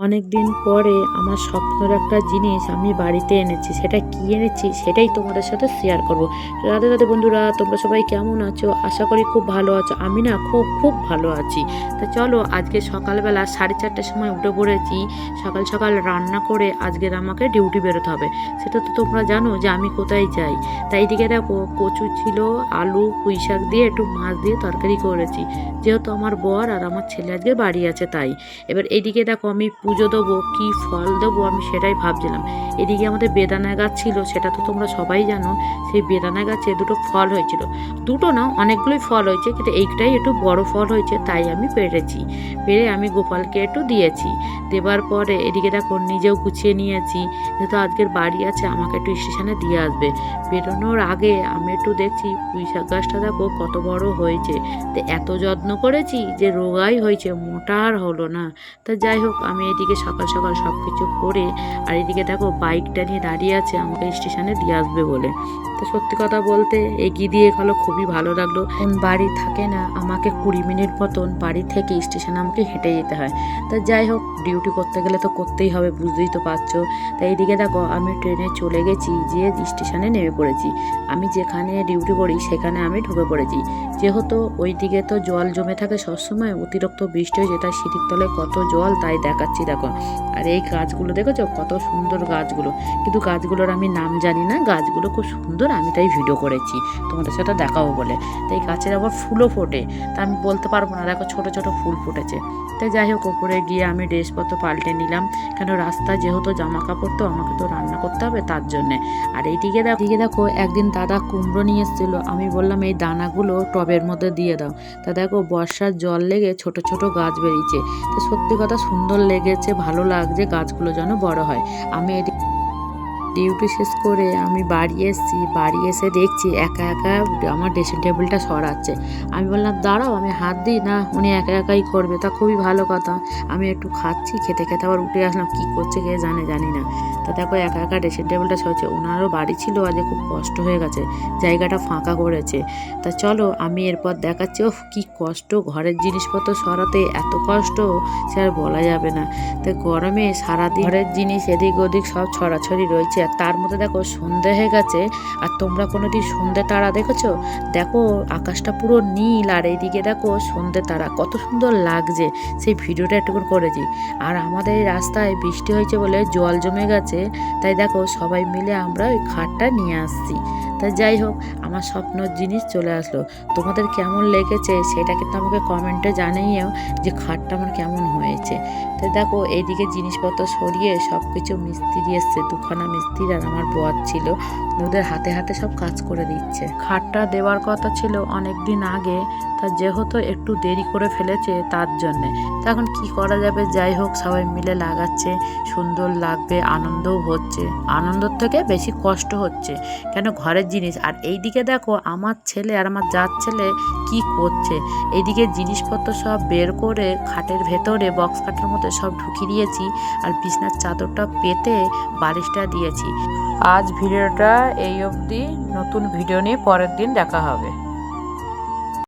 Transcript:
অনেক দিন পরে আমার স্বপ্নের একটা জিনিস আমি বাড়িতে এনেছি। সেটা কি এনেছি সেটাই তোমাদের সাথে শেয়ার করব। রাধে রাধে বন্ধুরা, তোমরা সবাই কেমন আছো? আশা করি খুব ভালো আছো। আমি না খুব খুব ভালো আছি। তা চলো, আজকে সকালবেলা 4:30টার সময় উঠে পড়েছি। সকাল সকাল রান্না করে আজকের আমাকে ডিউটি বেরোতে হবে। সেটা তো তোমরা জানো যে আমি কোথায় যাই। তাই এদিকে দেখো, কচু ছিল, আলু পুঁই শাক দিয়ে একটু মাছ দিয়ে তরকারি করেছি, যেহেতু আমার বর আর আমার ছেলে আজকে বাড়ি আছে তাই। এবার এদিকে দেখো, আমি পুজো দেবো, কি ফল দেবো আমি সেটাই ভাবছিলাম। এদিকে আমাদের বেদানা গাছ ছিল, সেটা তো তোমরা সবাই জানো। সেই বেদানা গাছে দুটো ফল হয়েছিল, দুটো না অনেকগুলোই ফল হয়েছে, কিন্তু এইটাই একটু বড় ফল হয়েছে তাই আমি পেরেছি। পেরে আমি গোপালকে একটু দিয়েছি। দেবার পরে এদিকে দেখো, নিজেও গুছিয়ে নিয়েছি, যেহেতু আজকের বাড়ি আছে আমাকে একটু স্টেশনে দিয়ে আসবে। বেরোনোর আগে আমি একটু দেখছি পুঁই শাক গাছটা দেখো কত বড় হয়েছে। তো এত যত্ন করেছি যে রোগাই হয়েছে, মোটা আর হলো না। তা যাই হোক, আমি এদিকে সকাল সকাল সব কিছু করে, আর এদিকে দেখো বাইকটা নিয়ে দাঁড়িয়ে আছে আমাকে স্টেশনে দিয়ে আসবে বলে। তো সত্যি কথা বলতে এগিয়ে দিয়ে গেলো, খুবই ভালো লাগলো। কোন বাড়ি থাকে না, আমাকে 20 মিনিট মতন বাড়ি থেকে স্টেশনে আমাকে হেঁটে যেতে হয়। তা যাই হোক, ডিউটি করতে গেলে তো করতেই হবে, বুঝতেই তো পারছো। তাই এইদিকে দেখো, আমি ট্রেনে চলে গেছি, যেয়ে স্টেশনে নেমে পড়েছি। আমি যেখানে ডিউটি করি সেখানে আমি ঢুকে পড়েছি। যেহেতু ওই দিকে তো জল জমে থাকে সবসময়, অতিরিক্ত বৃষ্টি হয়েছে, তাই সিঁড়ির তলায় কত জল তাই দেখাচ্ছি দেখো। আর এই গাছগুলো দেখেছো কত সুন্দর গাছগুলো, কিন্তু গাছগুলোর আমি নাম জানি না। গাছগুলো খুব সুন্দর, আমি তাই ভিডিও করেছি তোমাদের সাথে দেখাবো বলে। তাই গাছের আবার ফুলও ফোটে, তা আমি বলতে পারবো না, দেখো ছোট ছোট ফুল ফুটেছে। তাই যাই হোক, ওপরে গিয়ে আমি ড্রেসপত্র পাল্টে নিলাম, কেন রাস্তায় যেহেতু জামা কাপড় তো আমাকে তো রান্না করতে হবে তার জন্যে। আর এইদিকে দেখো, একদিন দাদা কুমড়ো নিয়ে এসেছিলো, আমি বললাম এই দানাগুলো টবের মধ্যে দিয়ে দাও। তা দেখো, বর্ষার জল লেগে ছোট ছোট গাছ বেরিয়েছে। তো সত্যি কথা সুন্দর লেগেছে, ভালো লাগছে, গাছগুলো যেন বড় হয়। আমি ডিউটি শেষ করে আমি বাড়ি এসেছি, বাড়ি এসে দেখছি একা একা আমার ড্রেসিং টেবিলটা সরাচ্ছে। আমি বললাম দাঁড়াও আমি হাত দিই, না উনি একা একাই করবে। তা খুবই ভালো কথা। আমি একটু খাচ্ছি, খেতে খেতে আবার উঠে আসলাম, কী করছে কে জানি না। তা দেখো একা একা ড্রেসিং টেবিলটা সরছে। ওনারও বাড়ি ছিল, আজকে খুব কষ্ট হয়ে গেছে, জায়গাটা ফাঁকা করেছে। তা চলো আমি এরপর দেখাচ্ছি। ও কী কষ্ট, ঘরের জিনিসপত্র সরাতে এত কষ্ট সে আর বলা যাবে না। তো গরমে সারাদিন ঘরের জিনিস এদিক ওদিক সব ছড়াছড়ি রয়েছে, আর তার মধ্যে দেখো সন্ধে হয়ে গেছে। আর তোমরা কোনোদিন সন্ধে তারা দেখেছো? দেখো আকাশটা পুরো নীল, আর এইদিকে দেখো সন্ধে তারা কত সুন্দর লাগছে। সেই ভিডিওটা একটু করেছি। আর আমাদের এই রাস্তায় বৃষ্টি হয়েছে বলে জল জমে গেছে, তাই দেখো সবাই মিলে আমরা ওই খাটটা নিয়ে আসছি। তা যাই হোক, আমার স্বপ্নের জিনিস চলে আসলো। তোমাদের কেমন লেগেছে সেটা কিন্তু আমাকে কমেন্টে জানিয়েও, যে খাটটা আমার কেমন হয়েছে। তো দেখো এইদিকে জিনিসপত্র সরিয়ে সব কিছু মিস্ত্রি এসছে, দুখানা মিস্ত্রি আর আমার বর ছিল, ওদের হাতে হাতে সব কাজ করে দিচ্ছে। খাটটা দেওয়ার কথা ছিল অনেক দিন আগে, তা যেহেতু একটু দেরি করে ফেলেছে তার জন্যে। তা এখন কী করা যাবে, যাই হোক সবাই মিলে লাগাচ্ছে, সুন্দর লাগবে, আনন্দও হচ্ছে। আনন্দর থেকে বেশি কষ্ট হচ্ছে, কেন ঘরের জিনিস। আর এইদিকে দেখো আমার ছেলে আর আমার জাত ছেলে কি করছে। এইদিকে জিনিসপত্র সব বের করে খাটের ভেতরে বক্স খাটের মধ্যে সব ঢুকিয়ে দিয়েছি, আর বিছনার চাদরটা পেতে বালিশটা দিয়েছি। আজ ভিডিওটা এই অবধি, নতুন ভিডিও নিয়ে পরের দিন দেখা হবে।